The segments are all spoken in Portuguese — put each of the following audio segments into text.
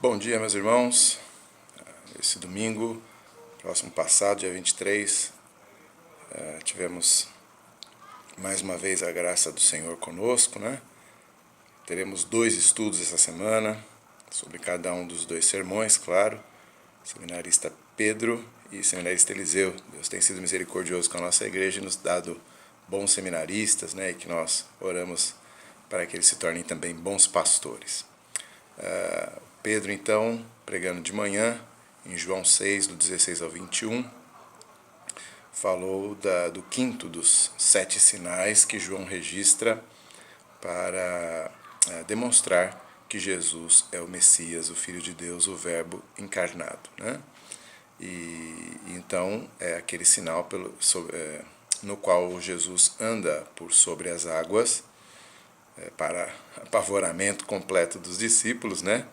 Bom dia, meus irmãos. Esse domingo, próximo passado, dia 23, tivemos mais uma vez a graça do Senhor conosco, né? Teremos 2 estudos essa semana, sobre cada um dos 2 sermões, claro. Seminarista Pedro e seminarista Eliseu. Deus tem sido misericordioso com a nossa igreja e nos dado bons seminaristas, né? E que nós oramos para que eles se tornem também bons pastores. Pedro, então, pregando de manhã, em João 6, do 16 ao 21, falou do quinto dos 7 sinais que João registra para demonstrar que Jesus é o Messias, o Filho de Deus, o Verbo encarnado, né? E então é aquele sinal no qual Jesus anda por sobre as águas, para apavoramento completo dos discípulos, né?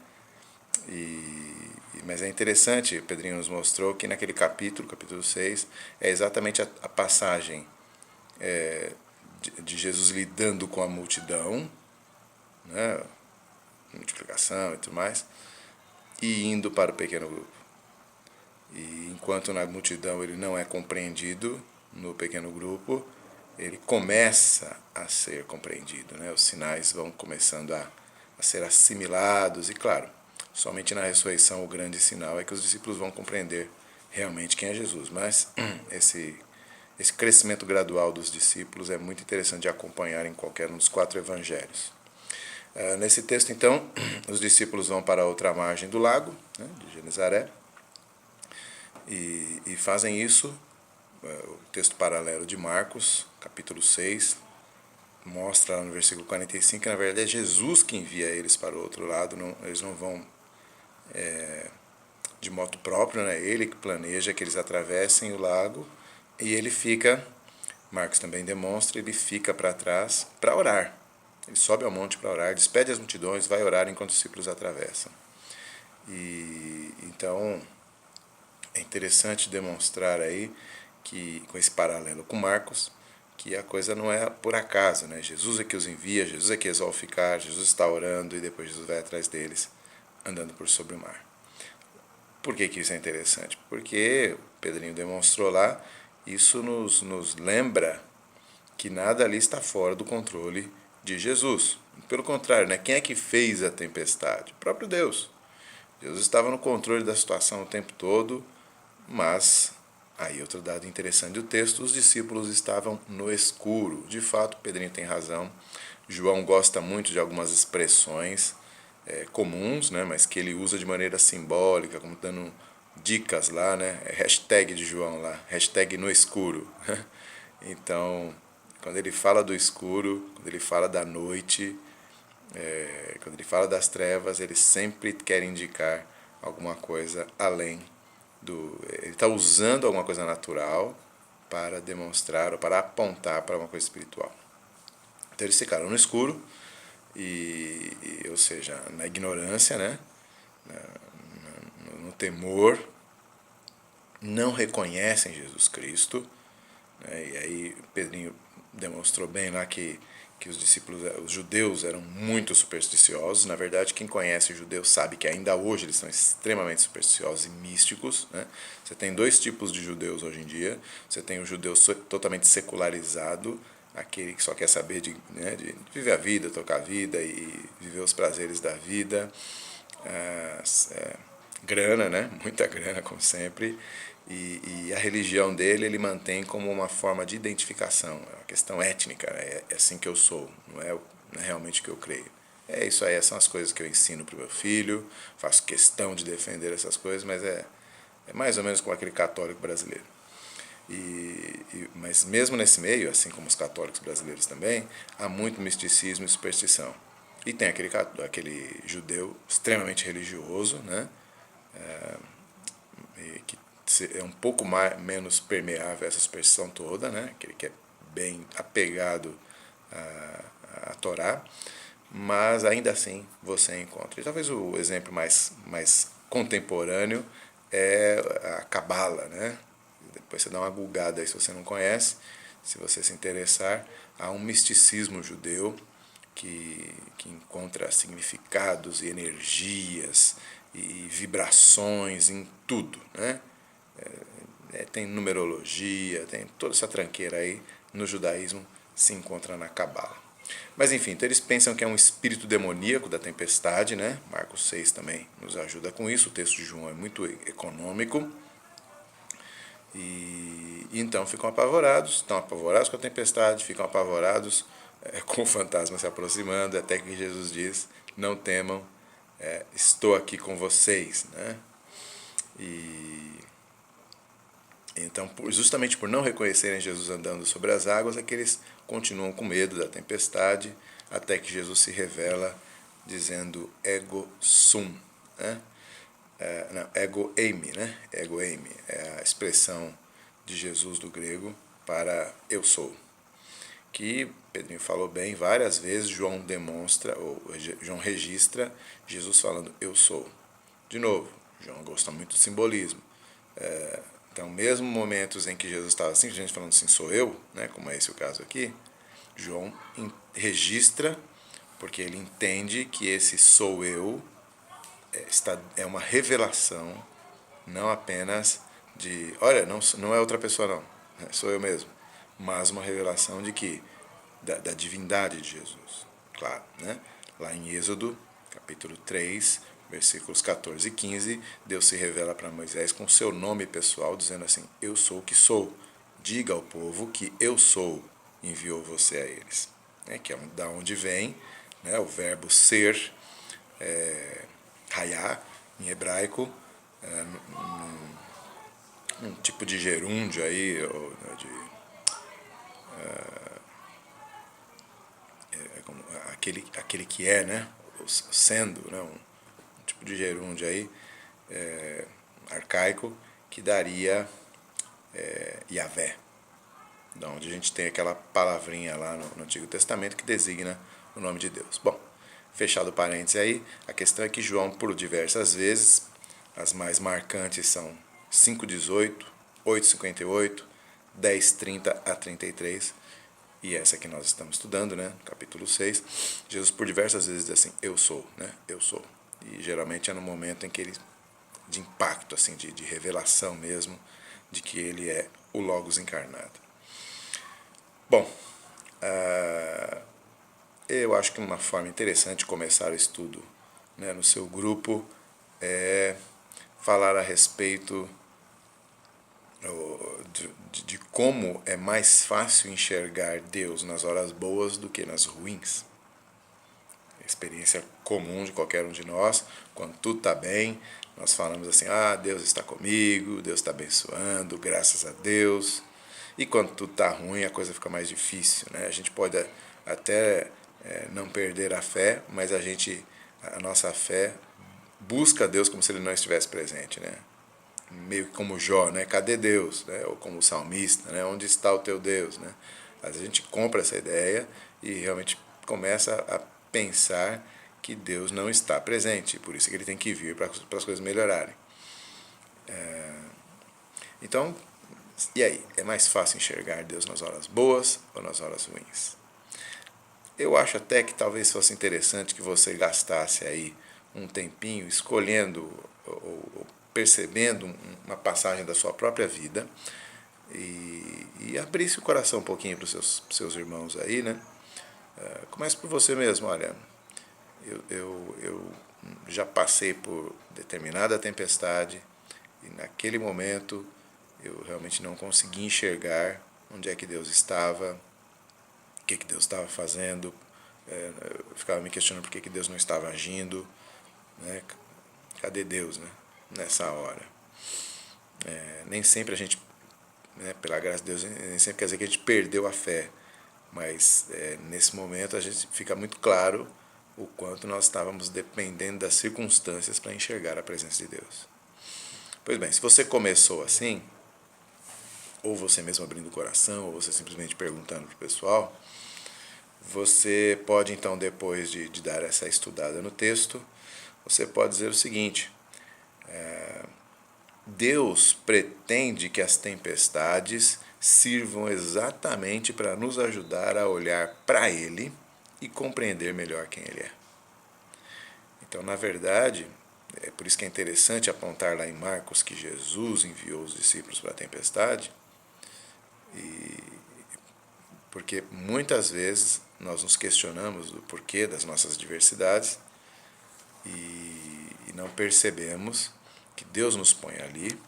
Mas é interessante, Pedrinho nos mostrou que naquele capítulo 6, é exatamente a passagem de Jesus lidando com a multidão, né, multiplicação e tudo mais, e indo para o pequeno grupo. E enquanto na multidão ele não é compreendido, no pequeno grupo ele começa a ser compreendido, né? Os sinais vão começando a ser assimilados e, claro, somente na ressurreição o grande sinal é que os discípulos vão compreender realmente quem é Jesus. Mas esse crescimento gradual dos discípulos é muito interessante de acompanhar em qualquer um dos 4 evangelhos. Nesse texto, então, os discípulos vão para a outra margem do lago, né, de Genezaré, e fazem isso. O texto paralelo de Marcos, capítulo 6, mostra lá no versículo 45 que na verdade é Jesus que envia eles para o outro lado, eles não vão de moto próprio, né? Ele que planeja que eles atravessem o lago e ele fica, Marcos também demonstra, ele fica para trás para orar. Ele sobe ao monte para orar, despede as multidões, vai orar enquanto os discípulos atravessam. E então é interessante demonstrar aí que, com esse paralelo com Marcos, que a coisa não é por acaso, né? Jesus é que os envia, Jesus é que eles vão ficar, Jesus está orando e depois Jesus vai atrás deles, andando por sobre o mar. Por que isso é interessante? Porque o Pedrinho demonstrou lá, isso nos lembra que nada ali está fora do controle de Jesus. Pelo contrário, né? Quem é que fez a tempestade? O próprio Deus. Jesus estava no controle da situação o tempo todo, mas, aí outro dado interessante do texto, os discípulos estavam no escuro. De fato, Pedrinho tem razão. João gosta muito de algumas expressões comuns, né, mas que ele usa de maneira simbólica, como dando dicas lá, né? Hashtag de João lá, hashtag no escuro. Então, quando ele fala do escuro, quando ele fala da noite, quando ele fala das trevas, ele sempre quer indicar alguma coisa além ele está usando alguma coisa natural para demonstrar ou para apontar para uma coisa espiritual. Então eles ficaram no escuro, ou seja, na ignorância, né? No temor, não reconhecem Jesus Cristo, né? E aí Pedrinho demonstrou bem lá que os discípulos, os judeus, eram muito supersticiosos. Na verdade, quem conhece os judeus sabe que ainda hoje eles são extremamente supersticiosos e místicos, né? Você tem 2 tipos de judeus hoje em dia. Você tem o judeu totalmente secularizado, aquele que só quer saber de viver a vida, tocar a vida e viver os prazeres da vida. Grana, né? Muita grana, como sempre. E a religião dele ele mantém como uma forma de identificação, é uma questão étnica, né? É assim que eu sou, não é realmente o que eu creio. É isso aí, são as coisas que eu ensino para o meu filho, faço questão de defender essas coisas, mas é mais ou menos como aquele católico brasileiro. Mas mesmo nesse meio, assim como os católicos brasileiros também, há muito misticismo e superstição. E tem aquele judeu extremamente religioso, né? Que é um pouco menos permeável a essa superstição toda, né? Aquele que é bem apegado à Torá, mas ainda assim você encontra. E talvez o exemplo mais contemporâneo é a Cabala, né? Depois você dá uma googada aí se você não conhece, se você se interessar, há um misticismo judeu que encontra significados e energias e vibrações em tudo, né? Tem numerologia, tem toda essa tranqueira aí no judaísmo se encontra na Cabala. Mas enfim, então eles pensam que é um espírito demoníaco da tempestade, né? Marcos 6 também nos ajuda com isso, o texto de João é muito econômico. E então ficam apavorados, estão apavorados com a tempestade, ficam apavorados com o fantasma se aproximando, até que Jesus diz, não temam, estou aqui com vocês, né? E então, justamente por não reconhecerem Jesus andando sobre as águas, é que eles continuam com medo da tempestade, até que Jesus se revela dizendo ego sum, né? Não, ego eimi, né? Ego eimi é a expressão de Jesus do grego para eu sou. Que Pedrinho falou bem, várias vezes João demonstra, ou João registra Jesus falando eu sou. De novo, João gosta muito de simbolismo. Então, mesmo momentos em que Jesus estava simplesmente falando assim, sou eu, né, como é esse o caso aqui, João registra, porque ele entende que esse sou eu é uma revelação, não apenas de, olha, não é outra pessoa não, sou eu mesmo, mas uma revelação de que, da divindade de Jesus, claro, né? Lá em Êxodo, capítulo 3, versículos 14 e 15, Deus se revela para Moisés com seu nome pessoal, dizendo assim, eu sou o que sou, diga ao povo que eu sou, enviou você a eles. Que é da onde vem, né, o verbo ser, hayá, em hebraico, um tipo de gerúndio aí, ou aquele que é, né, sendo, né, um tipo de gerúndio aí, arcaico, que daria Yahvé, da onde a gente tem aquela palavrinha lá no Antigo Testamento que designa o nome de Deus. Bom, fechado o parênteses aí, a questão é que João, por diversas vezes, as mais marcantes são 5,18, 8,58, 10,30 a 33, e essa que nós estamos estudando, né, capítulo 6, Jesus por diversas vezes diz assim, eu sou, né, eu sou. E geralmente é no momento em que ele, de impacto, assim, de revelação mesmo, de que ele é o Logos encarnado. Bom, eu acho que uma forma interessante de começar o estudo, né, no seu grupo é falar a respeito de como é mais fácil enxergar Deus nas horas boas do que nas ruins. Experiência comum de qualquer um de nós, quando tudo está bem, nós falamos assim, Deus está comigo, Deus está abençoando, graças a Deus. E quando tudo está ruim, a coisa fica mais difícil, né? A gente pode até não perder a fé, mas a nossa fé busca Deus como se Ele não estivesse presente, né? Meio que como Jó, né? Cadê Deus? Né? Ou como o salmista, né? Onde está o teu Deus? Né? Às vezes a gente compra essa ideia e realmente começa a pensar que Deus não está presente, por isso que Ele tem que vir para as coisas melhorarem. Então, e aí? É mais fácil enxergar Deus nas horas boas ou nas horas ruins? Eu acho até que talvez fosse interessante que você gastasse aí um tempinho escolhendo ou percebendo uma passagem da sua própria vida e abrisse o coração um pouquinho para os seus irmãos aí, né? Comece por você mesmo, olha, eu já passei por determinada tempestade e naquele momento eu realmente não consegui enxergar onde é que Deus estava, o que Deus estava fazendo, eu ficava me questionando por que Deus não estava agindo, né? Cadê Deus, né? Nessa hora? Nem sempre a gente, né, pela graça de Deus, nem sempre quer dizer que a gente perdeu a fé, mas nesse momento a gente fica muito claro o quanto nós estávamos dependendo das circunstâncias para enxergar a presença de Deus. Pois bem, se você começou assim, ou você mesmo abrindo o coração, ou você simplesmente perguntando para o pessoal, você pode então, depois de dar essa estudada no texto, você pode dizer o seguinte, Deus pretende que as tempestades sirvam exatamente para nos ajudar a olhar para Ele e compreender melhor quem Ele é. Então, na verdade, É por isso que é interessante apontar lá em Marcos que Jesus enviou os discípulos para a tempestade, porque muitas vezes nós nos questionamos do porquê das nossas diversidades e não percebemos que Deus nos põe ali.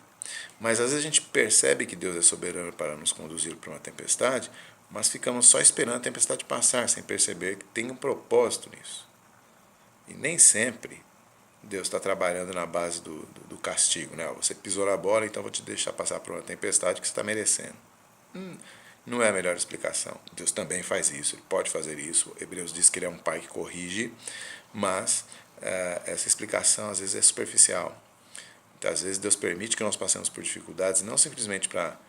Mas às vezes a gente percebe que Deus é soberano para nos conduzir para uma tempestade, mas ficamos só esperando a tempestade passar, sem perceber que tem um propósito nisso. E nem sempre Deus está trabalhando na base do castigo, né? Você pisou na bola, então vou te deixar passar por uma tempestade que você está merecendo. Não é a melhor explicação. Deus também faz isso, Ele pode fazer isso. Hebreus diz que Ele é um pai que corrige, mas essa explicação às vezes é superficial. Então, às vezes Deus permite que nós passemos por dificuldades, não simplesmente para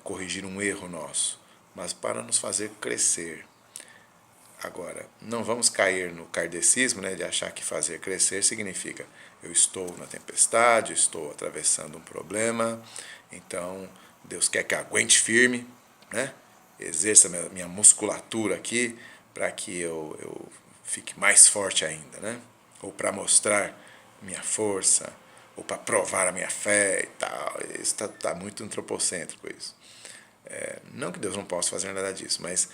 corrigir um erro nosso, mas para nos fazer crescer. Agora, não vamos cair no kardecismo, né, de achar que fazer crescer significa eu estou na tempestade, eu estou atravessando um problema, então Deus quer que eu aguente firme, né, exerça minha musculatura aqui para que eu fique mais forte ainda, né, ou para mostrar minha força, ou para provar a minha fé e tal. Isso está muito antropocêntrico isso. Não que Deus não possa fazer nada disso, mas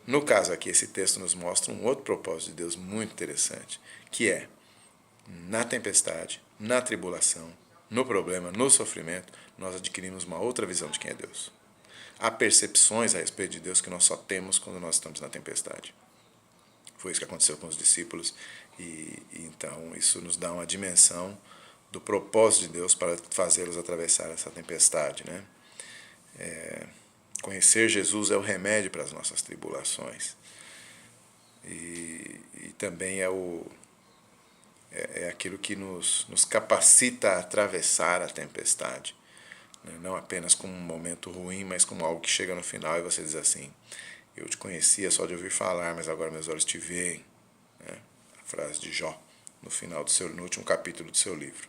no caso aqui esse texto nos mostra um outro propósito de Deus muito interessante, que é na tempestade, na tribulação, no problema, no sofrimento, nós adquirimos uma outra visão de quem é Deus. Há percepções a respeito de Deus que nós só temos quando nós estamos na tempestade. Foi isso que aconteceu com os discípulos e então isso nos dá uma dimensão do propósito de Deus para fazê-los atravessar essa tempestade, né? Conhecer Jesus é o remédio para as nossas tribulações e também é aquilo que nos capacita a atravessar a tempestade, né? Não apenas como um momento ruim, mas como algo que chega no final e você diz assim: eu te conhecia só de ouvir falar, mas agora meus olhos te veem, né? A frase de Jó no último capítulo do seu livro.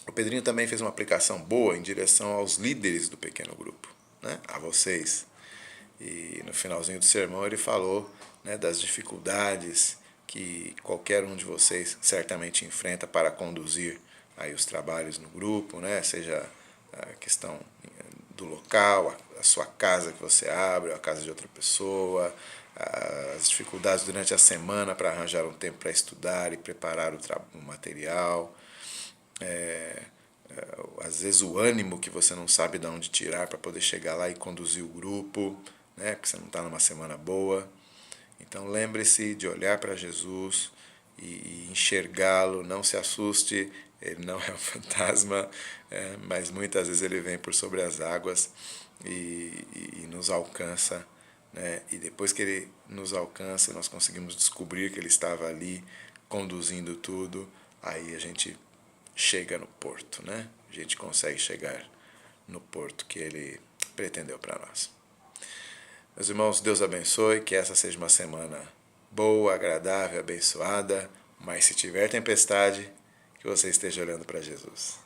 O Pedrinho também fez uma aplicação boa em direção aos líderes do pequeno grupo, né? A vocês. E no finalzinho do sermão ele falou, né, das dificuldades que qualquer um de vocês certamente enfrenta para conduzir aí os trabalhos no grupo, né? Seja a questão do local, a sua casa que você abre, a casa de outra pessoa, as dificuldades durante a semana para arranjar um tempo para estudar e preparar o material. Às vezes o ânimo que você não sabe de onde tirar para poder chegar lá e conduzir o grupo, né, porque você não está numa semana boa. Então lembre-se de olhar para Jesus e enxergá-lo, não se assuste, ele não é um fantasma, mas muitas vezes ele vem por sobre as águas e nos alcança, né? E depois que ele nos alcança, nós conseguimos descobrir que ele estava ali conduzindo tudo, aí a gente chega no porto, né? A gente consegue chegar no porto que ele pretendeu para nós. Meus irmãos, Deus abençoe, que essa seja uma semana boa, agradável, abençoada, mas se tiver tempestade, que você esteja olhando para Jesus.